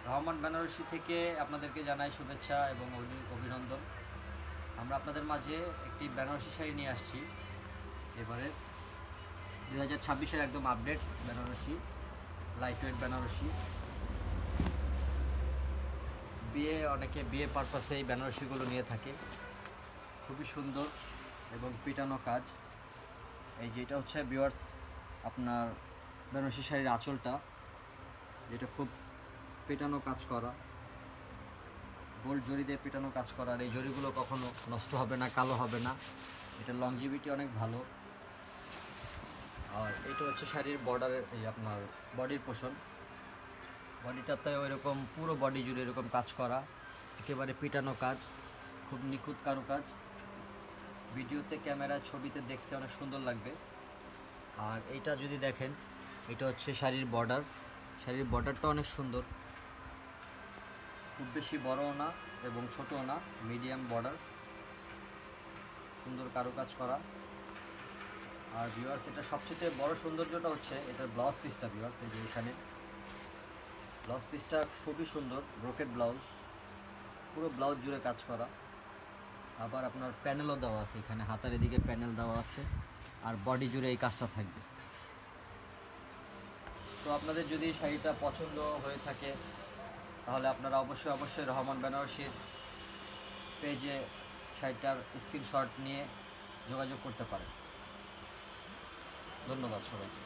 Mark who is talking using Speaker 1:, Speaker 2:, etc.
Speaker 1: রহমান বেনারসি থেকে আপনাদেরকে জানাই শুভেচ্ছা এবং অভিনন্দন। আমরা আপনাদের মাঝে একটি বেনারসি শাড়ি নিয়ে আসছি। এবারে 2026-এর একদম update Banarasi, light weight Banarasi. অনেকে বিয়ে পারপাসে এই বেনারসিগুলো নিয়ে থাকে। খুবই সুন্দর এবং পিটানো কাজ। এই যেটা হচ্ছে ভিউয়ার্স আপনার বেনারসি শাড়ির আঁচলটা, যেটা খুব পেটানো কাজ করা, গোল্ড জরি দিয়ে পেটানো কাজ করা। আর এই জরিগুলো কখনো নষ্ট হবে না, কালো হবে না। এটা লংজিভিটি অনেক ভালো। আর এটা হচ্ছে শাড়ির বর্ডারের, এই আপনার বডির পোর্শন। বডিটাতে ওইরকম পুরো বডি জুড়ে এরকম কাজ করা, একেবারে পিটানো কাজ, খুব নিখুঁত কারুকাজ। ভিডিওতে, ক্যামেরা, ছবিতে দেখতে অনেক সুন্দর লাগবে। আর এইটা যদি দেখেন, এটা হচ্ছে শাড়ির বর্ডার। শাড়ির বর্ডারটা অনেক সুন্দর, খুব বেশি বড়ও না এবং ছোটও না, মিডিয়াম বর্ডার, সুন্দর কারুকাজ করা। আর ভিউয়ার্স, এটা সবচেয়ে বড় সৌন্দর্যটা হচ্ছে এটার ব্লাউজ পিসটা। ভিউয়ার্স, এই যে এখানে ব্লাউজ পিসটা খুবই সুন্দর, ব্রোকেট ব্লাউজ, পুরো ব্লাউজ জুড়ে কাজ করা। আবার আপনার প্যানেলও দেওয়া আছে, এখানে হাতার এদিকে প্যানেল দেওয়া আছে, আর বডি জুড়ে এই কাজটা থাকবে। তো আপনাদের যদি শাড়িটা পছন্দ হয়ে থাকে, তাহলে আপনারা অবশ্যই রহমান বেনারসির পেজে শাড়িটার স্ক্রিনশট নিয়ে যোগাযোগ করতে পারেন। ধন্যবাদ সবাইকে।